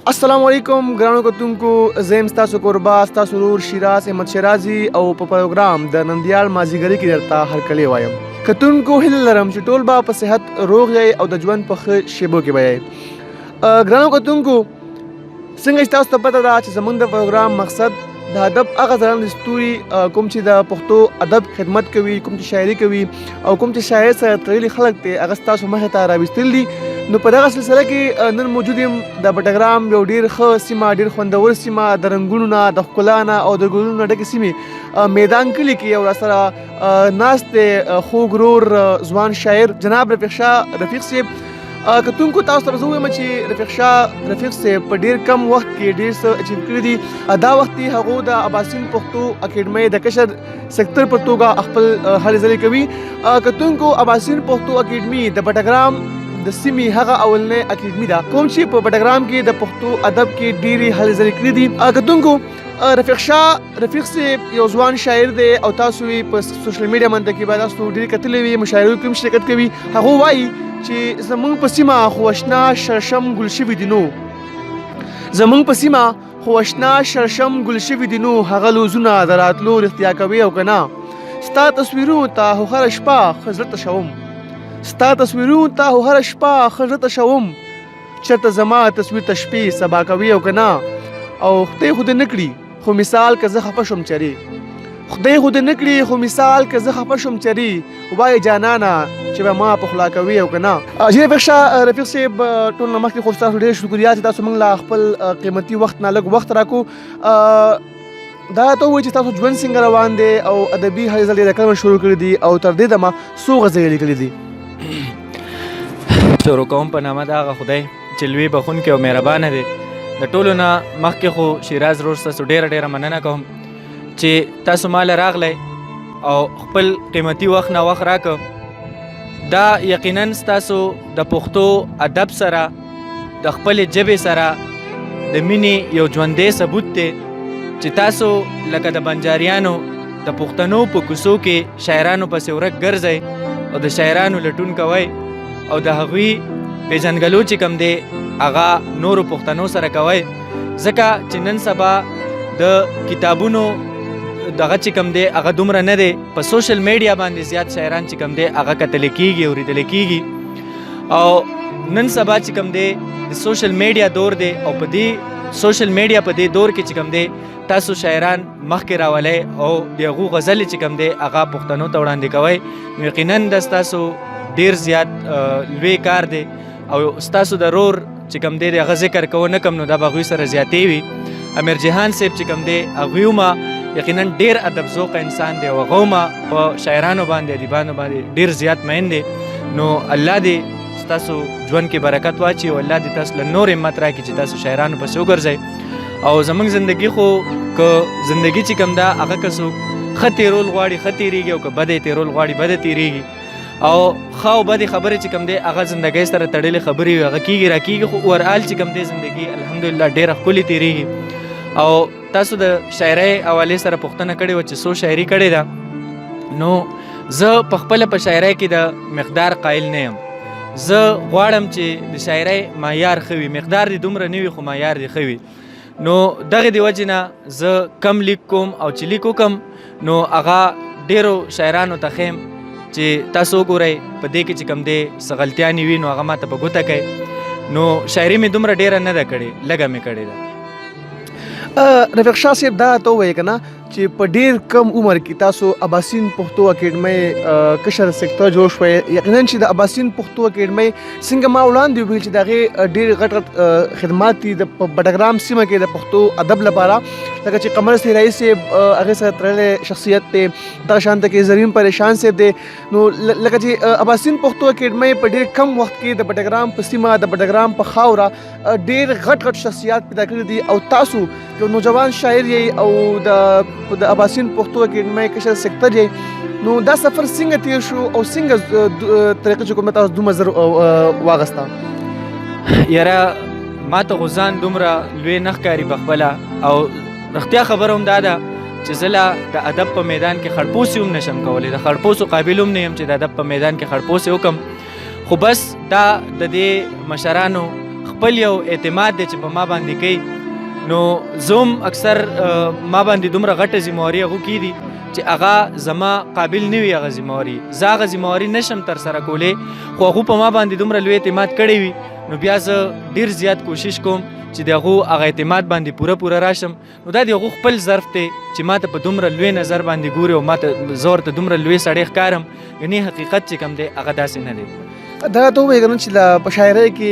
السلام علیکم ګرانو کتونکو، زه ستاسو کوربه ستاسو ورور شیراز احمد شیرازي او په پروګرام د نندھیاڑ مازیګرې کې درته هرکلی وایم. کتونکو هیله لرم چې ټول به په صحت روغ یې او د ژوند په ښه شیبو کې به یې. ګرانو کتونکو، څنګه چې تاسو ته پته ده چې زموږ د پروګرام مقصد د ادب هغه ځلانده ستوري کوم چې د پښتو ادب خدمت کوي، کوم چې شاعري کوي او کوم چې شاعر سره تړلي خلک دي، هغه ستاسو مخې ته راویستل دي. نو په دغه سلسله کې نن موجود یم د بټګرام یو ډېر ښه سیمه، ډېر خوندور سیمه، د رنګونو نه، د ښکلا نه او د ګلونو نه ډکې سیمې میدان کلي کې یو راسره ناست دی خوږ ورور زوان شاعر جناب رفیق صاحب. کتونکو تاسو ته زه ووایم چې رفیق صاحب په ډېر کم وخت کې ډېر څه اچیو کړي دي. دا وخت یې هغو د اباسین پختو اکیډمۍ د کشر سیکتر په توګه خپل هلې ځلې کوي. کتونکو، اباسین پختو اکیډمي د بټګرام د سیمې هغه اولنۍ اکیډمي ده کوم چې په بټګرام کې د پښتو ادب کې ډېرې هلې ځلې کړي دي. کتونکو، رفیق صاحب یو ځوان شاعر دی او تاسو یې په سوشل میډیا باندې کې به تاسو ډېرې کتلې وي، مشاعرو کې هم شرکت کوي. هغه وایي چې زمونږ په سیمه خو اشنا شرشم ګل شوي دي، نو زمونږ په سیمه خو اشنا شرشم ګل شوي دي، نو هغه لوزونه د راتلو رښتیا کوي او که نه. ستا تصویرونو ته خو هره شپه ښه زړه تشوم، ستا تصویرونو ته خو هره شپه ښه زړه تشوم، چېرته زما تصویر ته شپې سبا کوي او که نه. او خدای خو دې نه کړي خو مثال که زه خفه شم چرې، خدای خو دې نه کړي خو مثال که زه خفه شم چرې، وایې جانانه چې به ما په خلا کوي او که نه. رفیق صاحب، ټول نه مخکې خو ستاسو ډېر شکریه چې تاسو موږ له خپل قیمتي وخت نه لږ وخت راکو. دا ته ووایي چې تاسو ژوند څنګه روان دی او ادبي هلې ځلې د کله شروع کړي دي او تر دې دمه څو غزلې لیکلي دي؟ شروع کوم په نامه د هغه خدای چې لوی بخونکی او مهربانه دی. د ټولو نه مخکې خو شیراز روډ تاسو ډېره مننه کوم چې تاسو مال راغلی او خپل قیمتي وخت نه وخت راکړ. دا یقینا ستاسو د پښتو ادب سره د خپلې ژبې سره د مینې یو ژوندی ثبوت دی چې تاسو لکه د بنجاریانو د پښتنو په کوڅو کې شاعرانو پسې ورک ګرځئ او د شاعرانو لټون کوئ او د هغوی پیژنګلو چې کوم دی هغه نورو پښتنو سره کوئ، ځکه چې نن سبا د کتابونو دغه چې کوم دی هغه دومره نه دی. په سوشل میډیا باندې زیات شاعران چې کوم دی هغه کتل کېږي، اورېدل کېږي. او نن سبا چې کوم دی د سوشل میډیا دور دی او په دې سوشل میډیا په دې دور کې چې کوم دی تاسو شاعران مخکې راولئ او د هغو غزلې چې کوم دی هغه پښتنو ته وړاندې کوئ. نو یقینا د ستاسو ډېر زیات لوی کار دی او ستاسو د رور چې کوم دی هغه ذکر کوو نه کوم نو دا به هغوی سره زیاتې وي. امیر جهان صاحب چې کوم دی هغوی هم یقینا ډېر ادب ذوقه انسان دی او هغه هم په شاعرانو باندې ادیبانو باندې ډېر زیات مین دی. نو الله دې ستاسو ژوند کې برکت واچي او الله دې تاسو له نور همت راکړي چې تاسو شاعرانو پسې وګرځئ. او زموږ زندګي خو که زندګي چې کوم ده هغه که څوک ښه تېرول غواړي ښه تېرېږي او که بده یې تېرول غواړي بده تېرېږي. او ښه او بدې خبرې چې کوم دی هغه زندګۍ سره تړلې خبرې وي، هغه کېږي را کېږي، خو اوورآل چې کوم دی زندګي الحمدلله ډېره ښکلې تېرېږي. او تاسو د شاعرۍ حوالې سره پوښتنه کړې وه چې څو شاعري کړې ده. نو زه په خپله په شاعرۍ کې د مقدار قایل نه یم. زه غواړم چې د شاعرۍ معیار ښه وي، مقدار دې دومره نه وي خو معیار دې ښه وي. نو دغې د وجې نه زه کم لیک کوم او چې لیک وکم نو هغه ډېرو شاعرانو ته ښیم چې تاسو وګورئ په دې کې چې کوم دی څه غلطیانې وي نو هغه ماته په ګوته کوي. نو شاعري مې دومره ډېره نه ده کړې، لږه مې کړې ده. رفیق صاحب، دا ته ووایې که نه چې په ډېر کم عمر کې تاسو اباسین پښتو اکیډمۍ کشر سیکتر جوړ شوی. یقینا چې د اباسین پښتو اکیډمۍ څنګه ما وړاندې وویل چې د هغې ډېر غټ خدمات دي د بټګرام سیمه کې د پښتو ادب لپاره، لکه چې قمر صحرایي صاحب هغې سره تړلی شخصیت دی، دغه شانته کې زرین پریشان صاحب دی. نو لکه چې اباسین پښتو اکیډمۍ په ډېر کم وخت کې د بټګرام په سیمه د بټګرام په خاوره ډېر غټ شخصیات پیدا کړي دي او تاسو یو نوجوان شاعر یې او د اباسین پښتو اکیډمۍ کشر سیکتر یې. نو دا سفر څنګه تیر شو او څنګه طریقې چې کومه تاسو دومره زر واغسته؟ یاره ما ته خو ځان دومره لوی نه ښکاري پخپله او رښتیا خبره هم دا ده چې زه لا د ادب په میدان کې خړپوسې هم نشم کولی، د خړپوسو قابل هم نه یم چې د ادب په میدان کې خړپوسې وکړم. خو بس دا د دې مشرانو خپل یو اعتماد دی چې په ما باندې کوي، نو زوم اکثر ما باندې دومره غټه ذمهواري هغو کیدي چې هغه زما قابل نه وي هغه ذمهواري، زه هغه ذمهواري نشم ترسره کولی، خو هغو په ما باندې دومره لوی اعتماد کړی وي، نو بیا زه ډېر زیات کوشش کوم چې د هغو هغه اعتماد باندې پوره راشم. نو دا د هغو خپل ظرف دی چې ما ته په دومره لوی نظر باندې ګوري او ما ته زه ورته دومره لوی سړی ښکارم، یعنې حقیقت چې کوم دی هغه داسې نه دی. دا ته ووایې که نه چې په شاعرۍ کې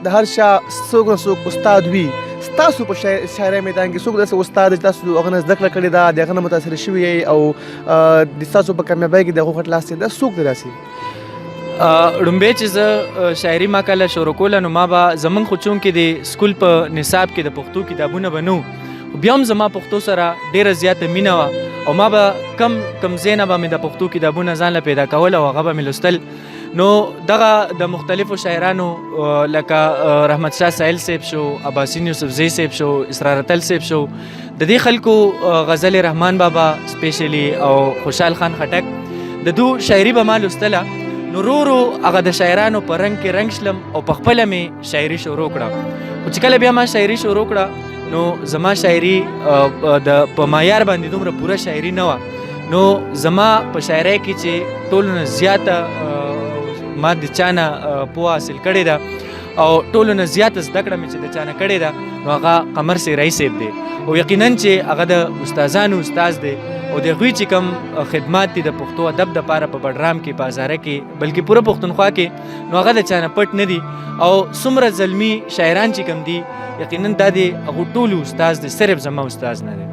د هر چا څوک نه څوک استاد وي، ستاسو په شاعرۍ میدان کې څوک داسې استاد دی چې تاسو هغه نه زده کړه کړې ده، د هغه نه متاثره شوي یئ او د ستاسو په کامیابۍ کې د هغو غټ لاس دی، دا څوک دی داسې؟ ړومبی چې زه شاعري ما کله شروع کوله نو ما به زمونږ خو چونکې د سکول په نصاب کې د پښتو کتابونه به نه وو، بیا هم زما پښتو سره ډېره زیاته مینه وه او ما به کم ځای نه به مې د پښتو کتابونه ځان له پیدا کول او هغه به مې لوستل. نو دغه د مختلفو شاعرانو لکه رحمت شاه سایل صاحب شو، اباسین یوسفزی صاحب شو، اسرار اتل صاحب شو، د دې خلکو غزل رحمان بابا سپیشلی او خوشحال خان خټک د دو شاعري به ما لوستله. نو رو هغه د شاعرانو په رنګ کې رنګ شلم او په خپله مې شاعري شروع کړه. خو چې کله بیا ما شاعري شروع کړه نو زما شاعري په معیار باندې دومره پوره شاعري نه وه، نو زما په شاعرۍ کې چې ټولو نه زیاته ما د چا نه پوهه حاصل کړې ده او ټولو نه زیاته زده کړه مې چې د چا نه کړې ده نو هغه قمر سیرای صاحب دی، او یقینا چې هغه د استادانو استاد دی او د هغوی چې کوم خدمات دي د پښتو ادب دپاره په بډرام کې، په هزاره کې، بلکې پوره پښتونخوا کې، نو هغه د چا نه پټ نه دي. او څومره زلمي شاعران چې کوم دي یقینا دا د هغو ټولو استاد دی، صرف زما استاد نه دی.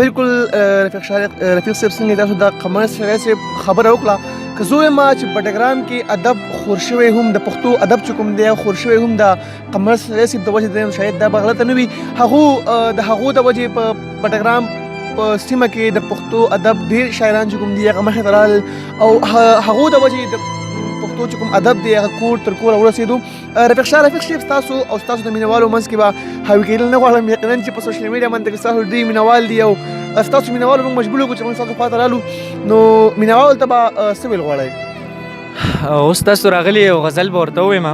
بالکل رفیق صاحب څنګه تاسو د قمر سیرای صاحب خبره وکړه، که زه وایم چې په ډګرام کې ادب خور شوی هم د پښتو ادب چې کوم دی خور شوی هم د قمر سیرای صاحب د وجې دی، شاید دا به غلطه نه وي، د هغو د وجې په ډګرام په سیمه کې د پښتو ادب ډېر شاعران چې کوم دي هغه مخې ته رال او هغو د وجې د پښتو چې کوم ادب دی هغه کور تر کوره ورسېدو. رفیق صاحب ستاسو او ستاسو د مینوالو منځ کې به حاوي کېدل نه غواړم، یقینا چې په سوشل میډیا باندې کې ستاسو ډېر مینوال دي او ستاسو مینوالو موږ مجبور وکړو چې موږ ستاسو خواته رالو، نو مینوالو ته به څه ویل غواړئ؟ اوس تاسو راغلي یو غزل به ورته ووایم.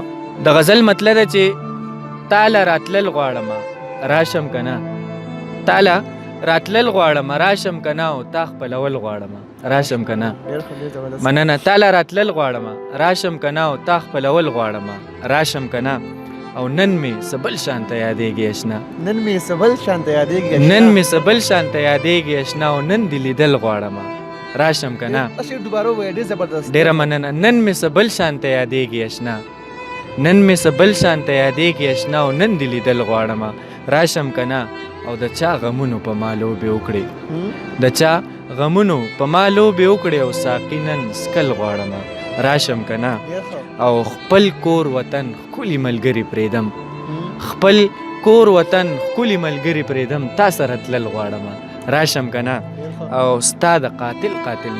د غزل مطلب ده چې تاله راتلل غواړم راشم که نه، تاله راتلل غواړم راشم که نه او تا خپلول غواړم راشم که نه. مننه. تاله راتلل غواړم راشم که نه او تا خپلول غواړم راشم که نه، او نن مې څه بل شانته یادېږي اشنا، نن مې څه بل شانته یادېږي اشنا او نن دې لیدل غواړم راشم که نه. ډېره مننه. نن مې څه بل شانته یادېږي اشنا، نن مې څه بل شانته یادېږي اشنا او نن دې لیدل غواړم راشم که نه. او د چا غمونو په ما لوبې وکړې، د چا غمونو په ما لوبې وکړې او ساقي نن سکل غواړم راشم که نه. او خپل کور وطن ښکلي ملګري پرېږدم، خپل کور وطن ښکلي ملګري پرېږدم تا سره تلل غواړم راشم که نه. او ستا د قاتل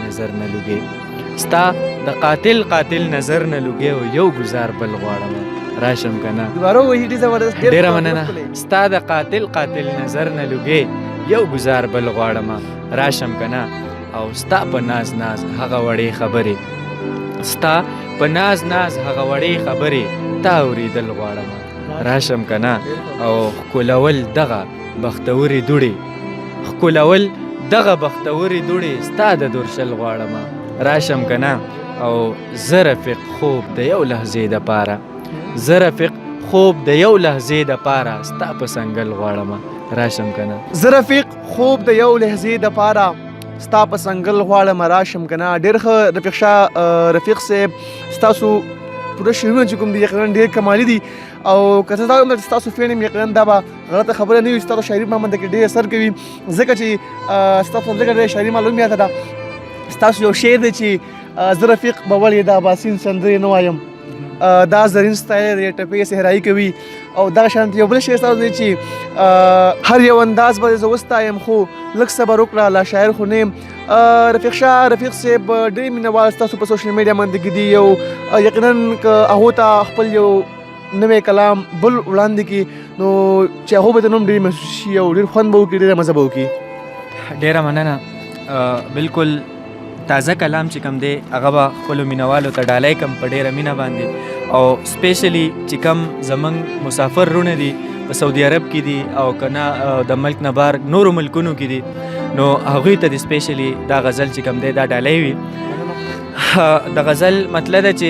نظر نه لوګې، ستا د قاتل نظر نه لوګې او یو ګزار بل غواړم راشم که نه. ډېره مننه. ستا د قاتل نظر نه لوګې یو ګزار بل غواړم راشم که نه. او ستا په ناز هغه وړې خبرې، ستا په ناز هغه وړې خبرې تا اورېدل غواړم راشم که نه. او ښکلول دغه بختورې دوړې ستا د درشل غواړم راشم که نه. او زه رفیق خوب د یو لحظې دپاره، زه رفیق خوب د یو لحظې دپاره ستا په سنګل غواړم راشم که نه. زه رفیق خوب د یو لحظې دپاره ستا په سنګل غواړم راشم که نه. ډېر ښه رفیق صاحب، ستاسو پوره شعرونه چې کوم دي یقینا ډېر کمالي دي او که زه دا وایم چې ستاسو فین یم یقینا دا به غلطه خبره نه وي، ستاسو شاعري په ما باندې کې ډېر اثر کوي، ځکه چې ستاسو لږه ډېره شاعري معلوم یاده ده. ستاسو یو شعر دی چې زه رفیق به ولې د اباسین سندرې نه وایم، دا زرین ستایل دی ټپې صحرایي کوي، او دغه شانتې یو بل شعر ستاسو دی چې هر یو انداز به زه وستایم خو لږ صبر وکړه لا شاعر خو نه یم. رفیق صاحب ډېر مینوال ستاسو په سوشل میډیا باندې کې دي او یقینا که هغو ته خپل یو نوی کلام بل وړاندې کړي نو چې هغو به ته نوم ډېر محسوس شي او ډېر خوند به وکړي، ډېره مزه به وکړي. ډېره مننه. بالکل تازه کلام چې کوم دی هغه به خپلو مینوالو ته ډالۍ کړم په ډېره مینه باندې، او سپیشلی چې کم زمونږ مسافر رونه دي په سعودي عرب کې دي او کنه د ملک نه بهر نورو ملکونو کې دي نو هغوی ته د سپیشلی دا غزل چې کم دی دا ډالۍ وي. د غزل مطلب ده چې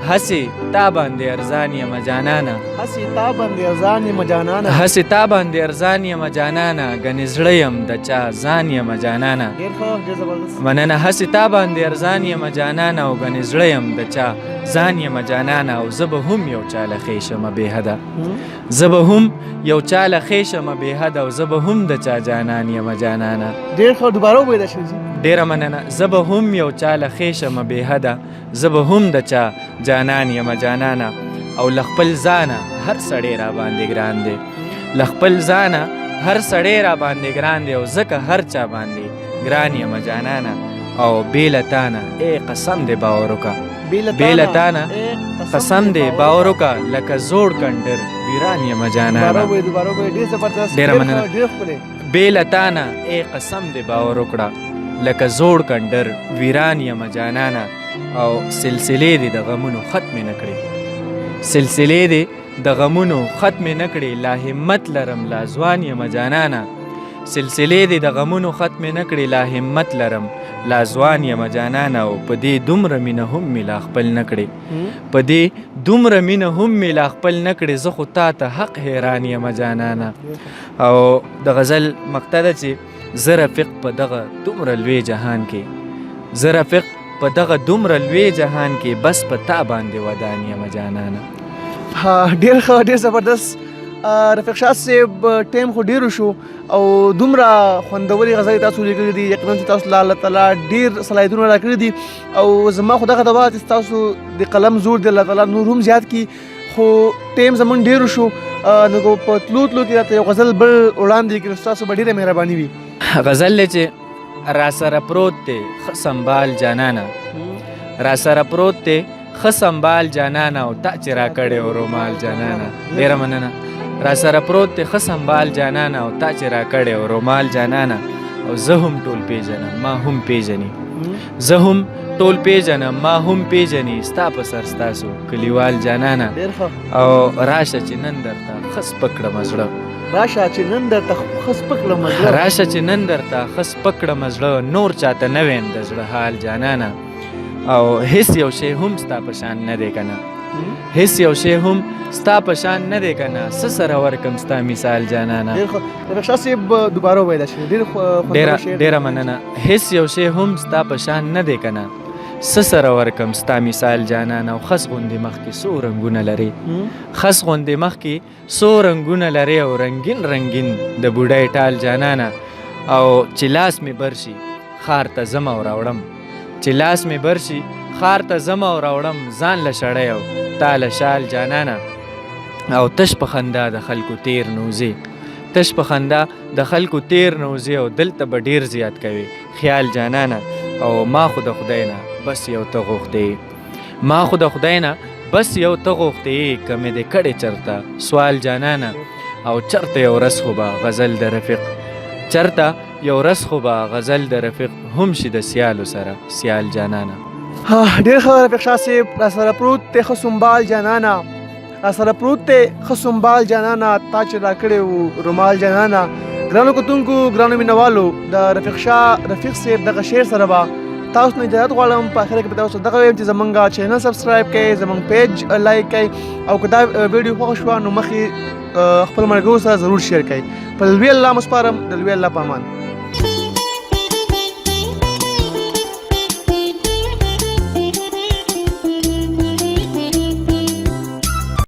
هسې تا باندې ارزان یم جانانه، هسې تا باندې ارزان یم جانانه، هسې تا باندې ارزان یم جانانه، ګنې زړه یم د چا ځان یم جانانه. ډېر ښه، ډېر زبردست. مننه. هسې تا باندې ارزان یم جانانه او ګنې زړه یم د چا ځان یم جانانه. او زه به هم یو چا له ښې شمه بې حده، زه به هم یو چا له ښې شمه بې حده او زه به هم د چا جانان یم جانانه. ډېر ښه، دوباره ووایه دا شعر جي. ډیره مننه. زه به هم یو چا له ښې شمه بې حده، زه به هم د چا جانان یم جانانه. او له خپل ځانه هر سړی را باندې ګران دی، له خپل ځانه هر سړی را باندې ګران دی او ځکه هر چا باندې ګران یم جانانه. او بې له تانه ای قسم دی باور وکړه، بې له تانه قسم دی باور وکړه، لکه زوړ کنډر ویران یم جانانه. دوباره ووایه، ډېر زبردست، ډېره مننه. ډېر ښکلی. بې له تانه ای قسم دی باور وکړه، لکه زوړ کنډر ویران یم جانانه. او سلسلې دې د غمونو ختمې نه کړې، سلسلې دې د غمونو ختمې نه کړې، لا همت لرم لا ځوان یم جانانه. سلسلې دې د غمونو ختمې نه کړې، لا همت لرم لا ځوان یم جانانه. او په دې دومره مینه هم مې لا خپل نه کړې، په دې دومره مینه هم مې لا خپل نه کړې، زه خو تا ته حق حیران یم جانانه. او د غزل مقطع ده چې زه رفیق په دغه دومره لوی جهان کې، زه رفیق په دغه دومره لوی جهان کې، بس په تا باندې ودان یم جانانه. ډېر ښه، ډېر زبردست. رفیق شاه صاحب، ټایم خو ډېر شو او دومره خوندورې غزلې تاسو لیکلي دي، یقینا چې تاسو له الله تعالی ډېر صلاحیتونه راکړي دي. او زما خو دغه دعا چې تاسو د قلم زور دی الله تعالی نور هم زیات کړي. خو ټایم زموږ ډېر شو، نو په تلو تلو کې راته یو غزل بل وړاندې کړي، ستاسو به ډېره مهرباني وي. غزل دی چې را سره پروت دی ښه سنبال جانانه، را سره پروت دی ښه سنبال جانانه، او تا چې راکړی و رومال جانانه. ډېره مننه. را سره پروت دی ښه سنبال جانانه، او تا چې راکړی و رومال جانانه. او زه هم ټول پیژنم ما هم پیژني، زه هم ټول پیژنم ما هم پیژني، ستا په سر ستاسو کلیوال جانانه. او راشه چې نن درته ښه سپک کړمه زړه، راشه چې نن درته ښه سپک کړمه زړه، راشه چې نن درته ښه سپک کړمه زړه، نور چاته نه ویم د زړه حال جانانه. او هیڅ یو شی هم ستا په شان نه دی که نه، هیڅ یو شی هم ستا په شان نه دی که نه، څه سره ورکم ستا مثال جانانه. رفیق شاه صاحب، دوباره ووایه دا شعر، ډېر خوندور شعر. ډېره مننه. هیڅ یو شی هم ستا په شان نه دی که نه، څه سره ورکم ستا مثال جانانه. او خس غوندې مخکې څو رنګونه لري، خس غوندې مخکې څو رنګونه لري، او رنګین رنګین د بوډۍ ټال جانانه. او چې لاس مې برشي ښار ته ځم او راوړم، چې لاس مې برشي ښار ته ځم او راوړم، ځان له شړی او تا له شال جانانه. او تش په خندا د خلکو تیر نوځې، تش په خندا د خلکو تیر نوځې، او دلته به ډېر زیات کوي خیال جانانه. او ما خو د خدای نه بس یو ته غوښتې، ما خو د خدای نه بس یو ته غوښتې، که مې دې کړې چرته سوال جانانه. او چرته یو ورځ خو به غزل د رفیق، چرته یو ورځ خو به غزل د رفیق هم شي د سیالو سره سیال جانانه. ډېر ښه رفیق شاه صاحب. را سره پروت دی ښه سنبال جانانه، را سره پروت دی ښه سنبال جانانه، تا چې راکړی و رومال جانانه. ګرانو کتونکو، ګرانو مینوالو، د رفیق شاه رفیق صاحب دغه شعر سره به تاسو نه اجازت غواړم په اخر کې به تاسو دغه وایم چې زمونږ چینل سبسکرایب کړئ، زمونږ پیج لایک کړئ، او که دا ویډیو خوښه شوه نو مخکې خپل ملګرو سره ضرور شیر کړئ. په لوی الله مو سپارم، د لوی الله په امان.